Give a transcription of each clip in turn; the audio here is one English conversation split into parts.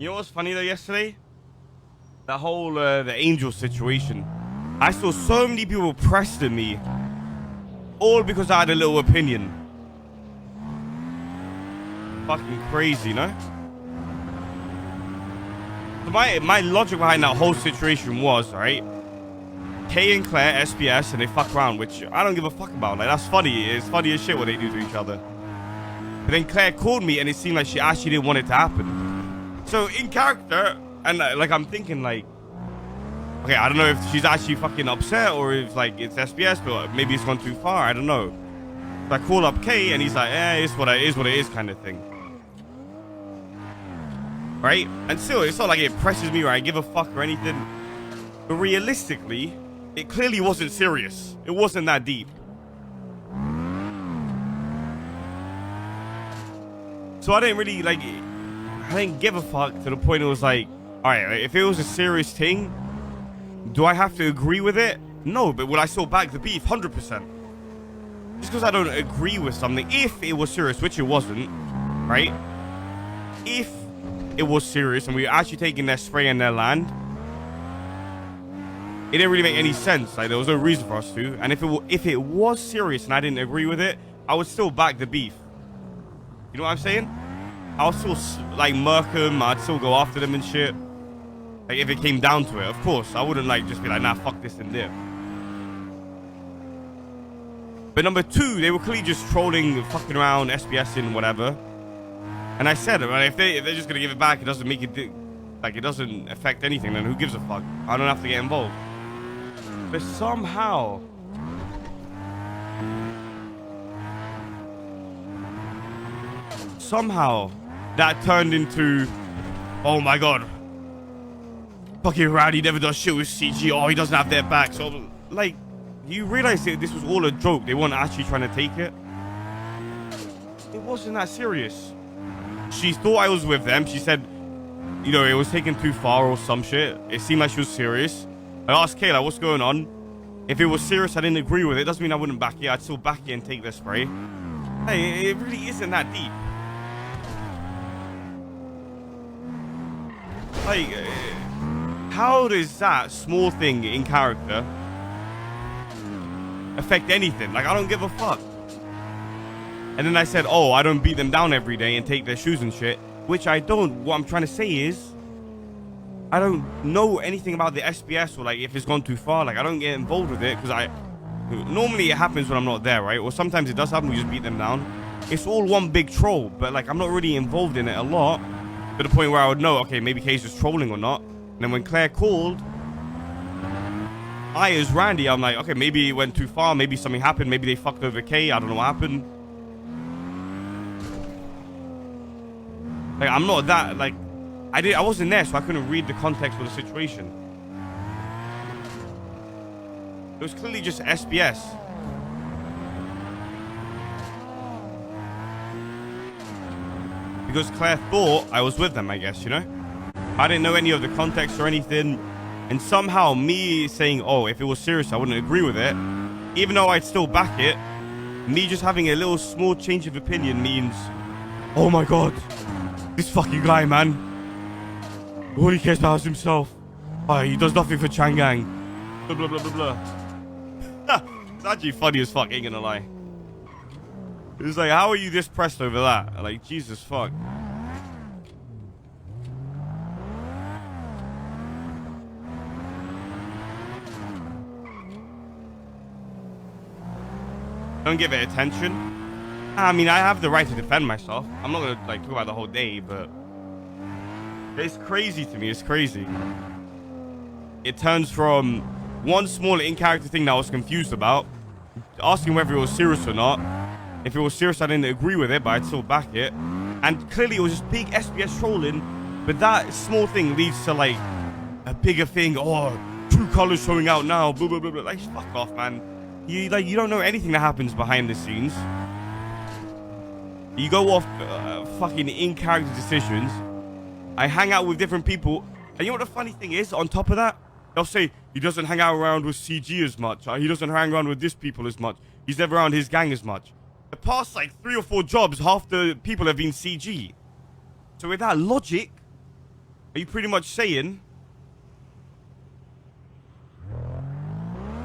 You know what's funny though yesterday? That whole the angel situation. I saw so many people pressed at me, all because I had a little opinion. Fucking crazy, no? So my logic behind that whole situation was, right? Kay and Claire SPS and they fuck around, which I don't give a fuck about. Like, that's funny. It's funny as shit what they do to each other. But then Claire called me and it seemed like she actually didn't want it to happen. So in character, and like I'm thinking like, okay, I don't know if she's actually fucking upset or if like it's SPS, but maybe it's gone too far. I don't know. So I call up Kay and he's like, it's what it is kind of thing. Right? And still, it's not like it presses me or I give a fuck or anything. But realistically, it clearly wasn't serious. It wasn't that deep. So I didn't really like, I didn't give a fuck to the point it was like, all right, if it was a serious thing, do I have to agree with it? No, but will I still back the beef? 100%. Just because I don't agree with something, if it was serious, which it wasn't, right? If it was serious and we were actually taking their spray and their land, it didn't really make any sense. Like, there was no reason for us to. And if it was serious and I didn't agree with it, I would still back the beef. You know what I'm saying? I would still like murk them. I'd still go after them and shit. Like, if it came down to it, of course. I wouldn't like just be like, nah, fuck this and dip. But number two, they were clearly just trolling, fucking around, SPSing, whatever. And I said, right, if they're just gonna give it back, it doesn't make it like it doesn't affect anything. Then who gives a fuck? I don't have to get involved. But somehow, that turned into, oh my god, fucking Rowdy never does shit with CG. Oh, he doesn't have their back. So, like, you realize that this was all a joke. They weren't actually trying to take it. It wasn't that serious. She thought I was with them. She said, you know, it was taken too far or some shit. It seemed like she was serious. I asked Kayla, what's going on? If it was serious, I didn't agree with it. Doesn't mean I wouldn't back it. I'd still back it and take their spray. Hey, it really isn't that deep. Like, how does that small thing in character affect anything? Like, I don't give a fuck. And then I said, oh, I don't beat them down every day and take their shoes and shit, which I don't. What I'm trying to say is, I don't know anything about the SPS or like if it's gone too far. Like, I don't get involved with it because normally it happens when I'm not there, right? Or sometimes it does happen, we just beat them down. It's all one big troll, but like I'm not really involved in it a lot to the point where I would know, okay, maybe Kay's just trolling or not. And then when Claire called, I as Randy, I'm like, okay, maybe it went too far, maybe something happened, maybe they fucked over Kay, I don't know what happened. Like, I'm not that, like, I wasn't there, so I couldn't read the context of the situation. It was clearly just SPS. Because Claire thought I was with them, I guess, you know? I didn't know any of the context or anything. And somehow me saying, oh, if it was serious, I wouldn't agree with it. Even though I'd still back it, me just having a little small change of opinion means, oh my god, this fucking guy, man. All he cares about is himself. Oh, he does nothing for Chang Gang. Blah, blah, blah, blah, blah. It's actually funny as fuck, ain't gonna lie. It's like, how are you this pressed over that? Like, Jesus fuck. Don't give it attention. I mean, I have the right to defend myself. I'm not gonna like talk about the whole day, but it's crazy to me. It's crazy. It turns from one small in-character thing that I was confused about, asking whether it was serious or not. If it was serious, I didn't agree with it, but I'd still back it. And clearly, it was just big SPS trolling. But that small thing leads to like a bigger thing. Oh, true colors showing out now. Blah blah blah blah. Like, fuck off, man. You don't know anything that happens behind the scenes. You go off fucking in-character decisions. I hang out with different people. And you know what the funny thing is? On top of that, they'll say, he doesn't hang out around with CG as much. He doesn't hang around with this people as much. He's never around his gang as much. The past, like, 3 or 4 jobs, half the people have been CG. So with that logic, Are you pretty much saying?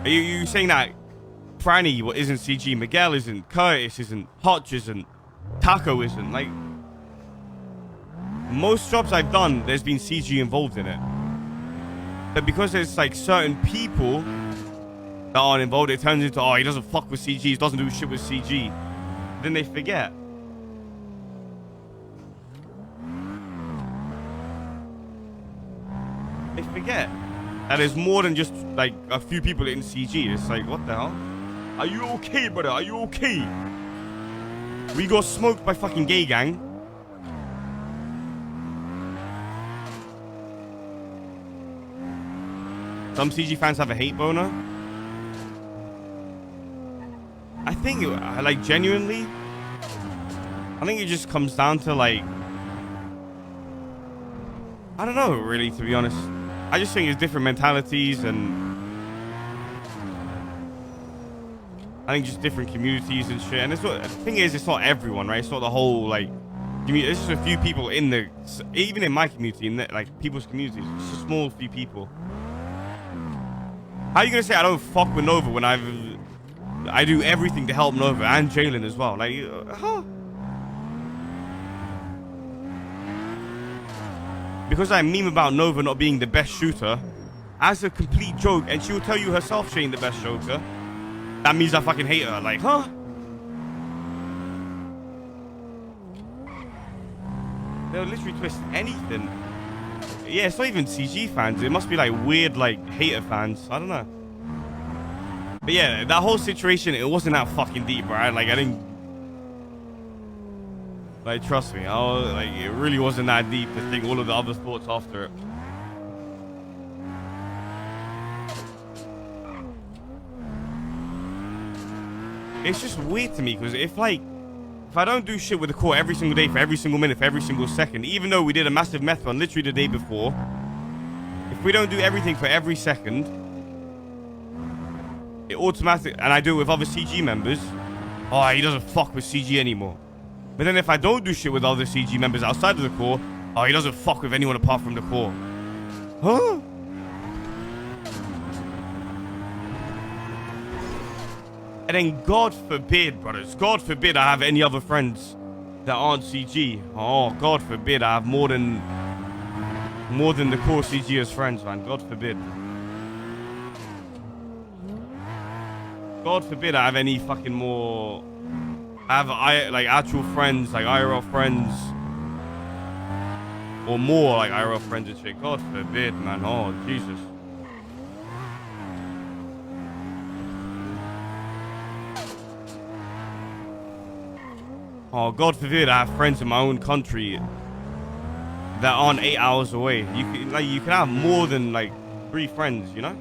Are you saying that Franny isn't CG, Miguel isn't, Curtis isn't, Hotch isn't, Taco isn't? Like, most jobs I've done, there's been CG involved in it. But because there's like certain people that aren't involved, it turns into, oh, he doesn't fuck with CG, he doesn't do shit with CG. Then they forget. They forget that there's more than just like a few people in CG. It's like, what the hell? Are you okay, brother? Are you okay? We got smoked by fucking gay gang. Some CG fans have a hate boner. I think, like, genuinely, I think it just comes down to, like, I don't know, really, to be honest. I just think it's different mentalities, and I think just different communities and shit. And it's not, the thing is, it's not everyone, right? It's not the whole, like, community. It's just a few people in the, even in my community, in the, like, people's communities. It's just a small few people. How are you gonna say I don't fuck with Nova when I do everything to help Nova and Jalen as well? Like, huh? Because I meme about Nova not being the best shooter as a complete joke, and she will tell you herself she ain't the best shooter, that means I fucking hate her. Like, huh? They'll literally twist anything. Yeah, it's not even CG fans. It must be like weird, like, hater fans. I don't know. But yeah, that whole situation, it wasn't that fucking deep, right? Like, I didn't... Like, trust me. Like, it really wasn't that deep to think all of the other thoughts after it. It's just weird to me, because if I don't do shit with the core every single day, for every single minute, for every single second, even though we did a massive meth run literally the day before, if we don't do everything for every second, it automatically, and I do it with other CG members, oh, he doesn't fuck with CG anymore. But then if I don't do shit with other CG members outside of the core, oh, he doesn't fuck with anyone apart from the core. Huh? And then God forbid, brothers, God forbid I have any other friends that aren't CG. Oh, God forbid I have more than the core CG as friends, man. God forbid. God forbid I have any fucking more... I have like actual friends, like IRL friends. Or more like IRL friends and shit. God forbid, man. Oh, Jesus. Oh, God forbid I have friends in my own country that aren't 8 hours away. You can have more than like 3 friends, you know?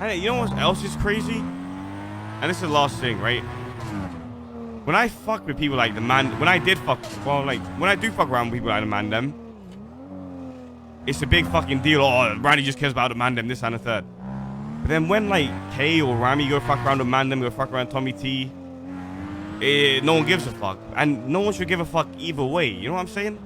Hey, you know what else is crazy? And this is the last thing, right? When I fuck with people like the man, when I do fuck around with people like the man them, it's a big fucking deal. Oh, Randy just cares about the man them, this and the third. But then when like Kay or Ramee go fuck around the man them, go fuck around Tommy T, no one gives a fuck. And no one should give a fuck either way. You know what I'm saying?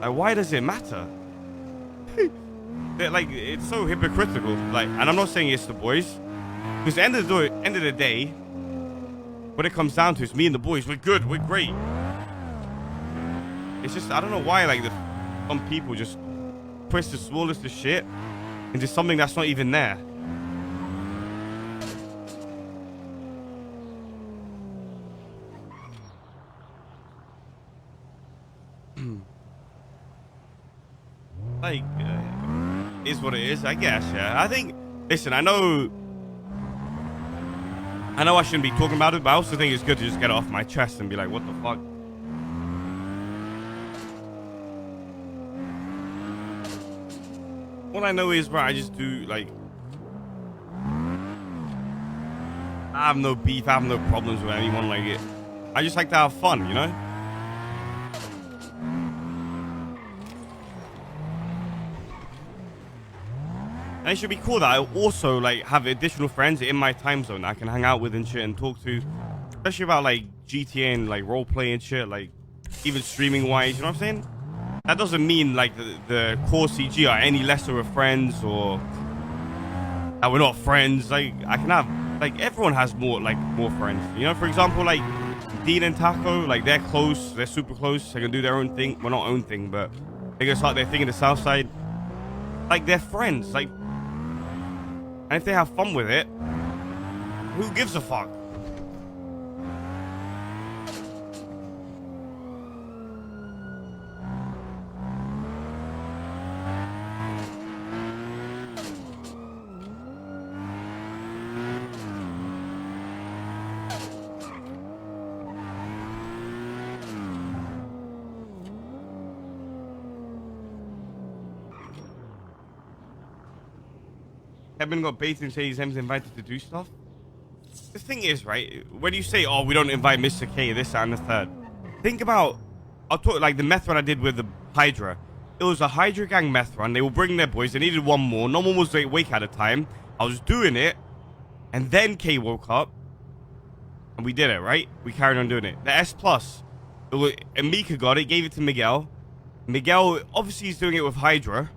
Like, why does it matter? Like, it's so hypocritical. Like, and I'm not saying it's the boys, because at the end of the day, what it comes down to is me and the boys. We're good. We're great. It's just, I don't know why, like, some people just twist the smallest of shit into something that's not even there. Like, is what it is, I guess. Yeah, I think, listen, I know I shouldn't be talking about it, but I also think it's good to just get it off my chest and be like, what the fuck? What I know is, bro, I just do, like, I have no beef. I have no problems with anyone. Like it. I just like to have fun, you know? And it should be cool that I also like have additional friends in my time zone that I can hang out with and shit and talk to, especially about like GTA and like roleplay and shit, like even streaming wise, you know what I'm saying? That doesn't mean like the core CG are any lesser of friends or that we're not friends. Like I can have, like everyone has more friends, you know? For example, like Dean and Taco, like they're close, they're super close, they can do their own thing. Well, not own thing, but they can start their thing in the south side. Like they're friends, like, and if they have fun with it, who gives a fuck? Kevin got baited and say he's invited to do stuff. The thing is, right, when you say, oh, we don't invite Mr. K, this, that, and the third, think about, I'll talk like the meth run I did with the Hydra. It was a Hydra gang meth run. They were bringing their boys. They needed one more. No one was awake at the time. I was doing it, and then K woke up, and we did it, right? We carried on doing it. The S+, Amika got it, gave it to Miguel. Miguel, obviously, he's doing it with Hydra.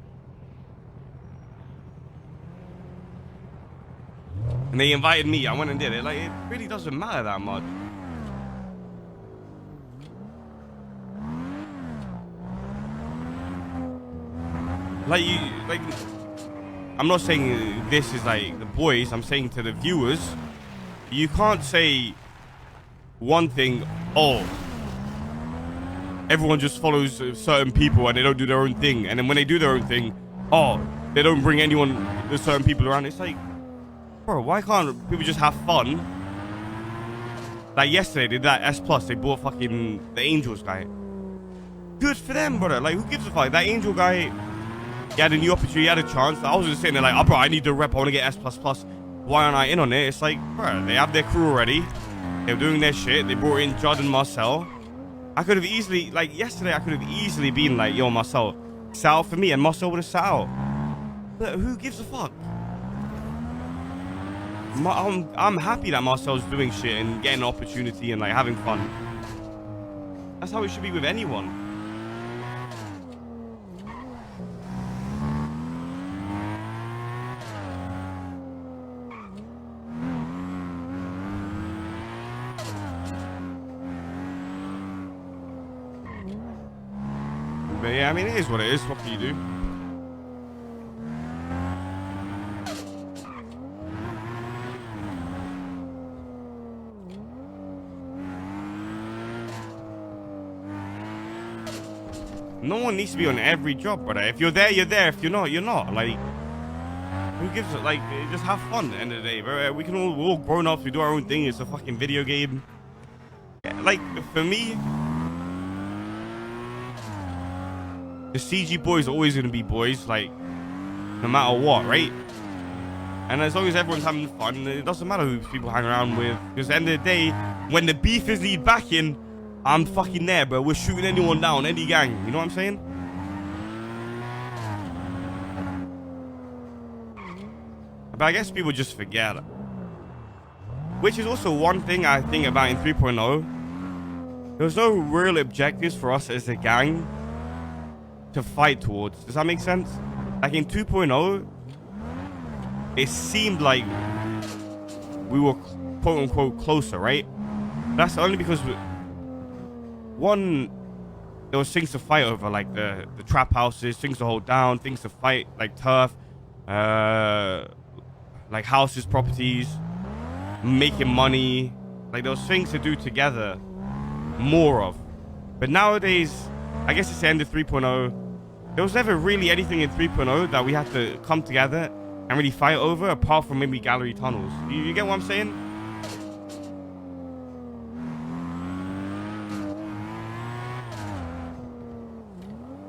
And they invited me. I went and did it. Like, it really doesn't matter that much. Like, I'm not saying this is like the boys. I'm saying to the viewers, you can't say one thing, oh, everyone just follows certain people and they don't do their own thing. And then when they do their own thing, oh, they don't bring anyone, there's certain people around. It's like, bro, why can't people just have fun? Like yesterday, they did that S+. They bought fucking the Angels guy. Good for them, brother. Like, who gives a fuck? That Angel guy, he had a new opportunity, he had a chance. I was just sitting there like, oh, bro, I need the rep. I want to get S++. Why aren't I in on it? It's like, bro, they have their crew already. They were doing their shit. They brought in Judd and Marcel. I could have easily, like yesterday, I could have easily been like, yo, Marcel, sat out for me, and Marcel would have sat out. But who gives a fuck? I'm happy that Marcel's doing shit and getting an opportunity and like having fun. That's how it should be with anyone. But yeah, I mean, it is what it is. What can you do? No one needs to be on every job, brother. If you're there, you're there. If you're not, you're not. Like, who gives it? Like, just have fun at the end of the day, bro. We're all grown ups. We do our own thing. It's a fucking video game. Yeah, like, for me, the CG boys are always going to be boys, like, no matter what, right? And as long as everyone's having fun, it doesn't matter who people hang around with. Because at the end of the day, when the beef is need backing, I'm fucking there, bro. We're shooting anyone down, any gang. You know what I'm saying? But I guess people just forget. Which is also one thing I think about in 3.0. There was no real objectives for us as a gang to fight towards. Does that make sense? Like in 2.0, it seemed like we were quote unquote closer, right? That's only because one, there was things to fight over, like the trap houses, things to hold down, things to fight, like turf, like houses, properties, making money. Like there was things to do together, more of. But nowadays, I guess it's the end of 3.0. There was never really anything in 3.0 that we had to come together and really fight over, apart from maybe gallery tunnels. You get what I'm saying?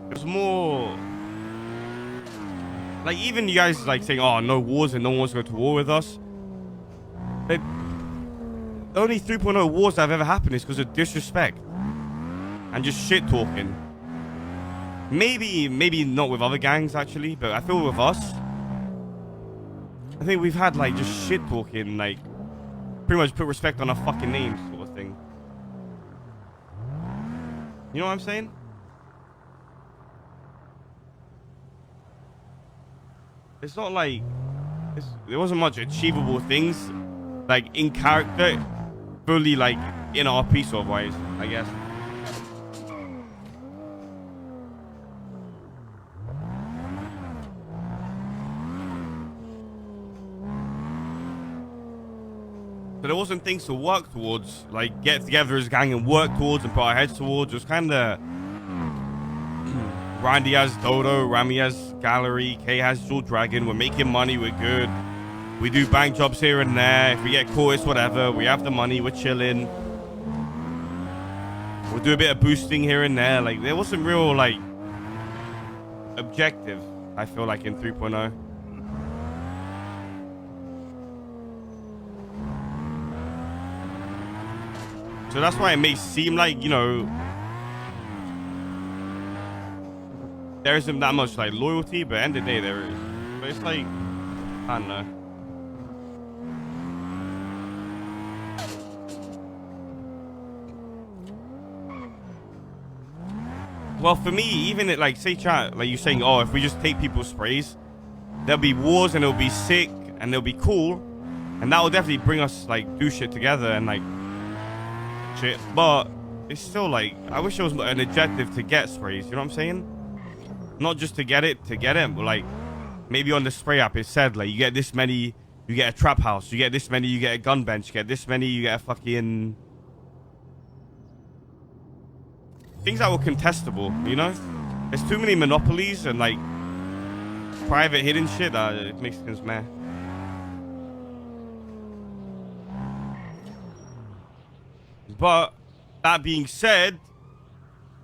There's more, like, even you guys like saying, oh, no wars and no one wants to go to war with us. But only 3.0 wars that have ever happened is because of disrespect and just shit talking. Maybe not with other gangs actually, but I feel with us, I think we've had like just shit talking, like pretty much put respect on our fucking names sort of thing. You know what I'm saying? It's not like there wasn't much achievable things like in character, fully like in RP sort of wise, I guess. So there wasn't things to work towards, like get together as a gang and work towards and put our heads towards. It was kind of Randy has Dodo, Ramee has Gallery, K has Jewel Dragon. We're making money, we're good. We do bank jobs here and there. If we get caught, it's whatever. We have the money, we're chilling. We'll do a bit of boosting here and there. Like there wasn't real like objective, I feel like, in 3.0. So that's why it may seem like, you know, there isn't that much like loyalty, but at the end of the day there is. But it's like, I don't know. Well, for me, even it like, say chat, like you're saying, oh, if we just take people's sprays, there'll be wars and it'll be sick and it'll be cool. And that will definitely bring us like do shit together and like shit. But it's still like, I wish there was an objective to get sprays, you know what I'm saying? Not just to get it, but like maybe on the spray app it said like you get this many, you get a trap house, you get this many, you get a gun bench, you get this many, you get a fucking things that were contestable, you know? There's too many monopolies and like private hidden shit that it makes things meh. But that being said,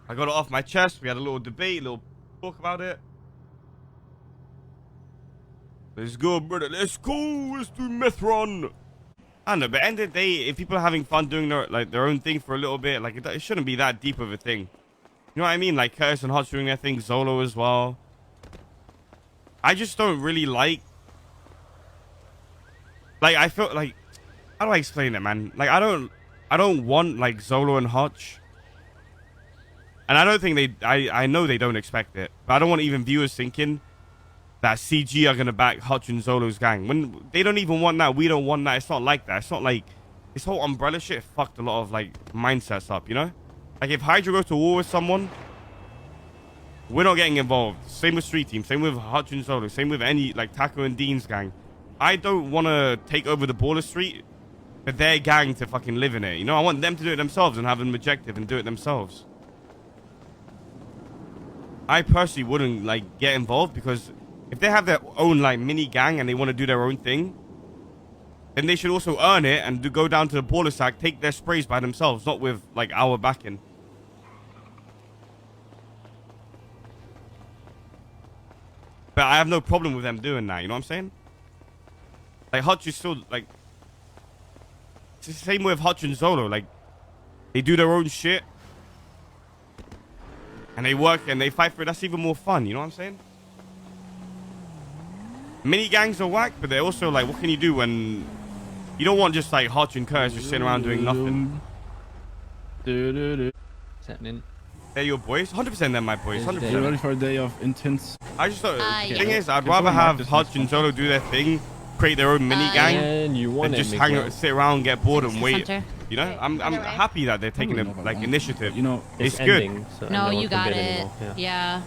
I got it off my chest. We had a little debate, a little talk about it. Let's go, brother. Let's go. Let's do meth run. I don't know, but at the end of the day, if people are having fun doing their own thing for a little bit, like it shouldn't be that deep of a thing. You know what I mean? Like Curtis and Hutch doing their thing, Zolo as well. I just don't really like I feel like, how do I explain it, man? Like I don't want like Zolo and Hutch. And I don't think I know they don't expect it. But I don't want even viewers thinking that CG are going to back Hutch and Zolo's gang. When they don't even want that, we don't want that. It's not like that. It's not like, this whole umbrella shit fucked a lot of like mindsets up, you know? Like if Hydra goes to war with someone, we're not getting involved. Same with Street Team, same with Hutch and Zolo, same with any like Taco and Dean's gang. I don't want to take over the Baller Street for their gang to fucking live in it. You know, I want them to do it themselves and have an objective and do it themselves. I personally wouldn't like get involved because if they have their own like mini gang and they want to do their own thing, then they should also earn it and go down to the baller sack, take their sprays by themselves, not with like our backing. But I have no problem with them doing that, you know what I'm saying? Like Hutch is still like, it's the same with Hutch and Zolo, like they do their own shit. And they work and they fight for it. That's even more fun, you know what I'm saying? Mini gangs are whack, but they're also like, what can you do when you don't want just like Hutch and Curtis just sitting around doing nothing? What's happening? They're your boys? 100% they're my boys, 100%. You're ready for a day of intense. I just thought, the yeah. thing is, I'd rather have Hutch and Zolo do their thing, create their own mini gang, And you than want just it, sit around, get bored and wait. Hunter. You know, I'm happy that they're taking a like initiative. You know, It's ending, good. so No, one you can got bid it. anymore, Yeah.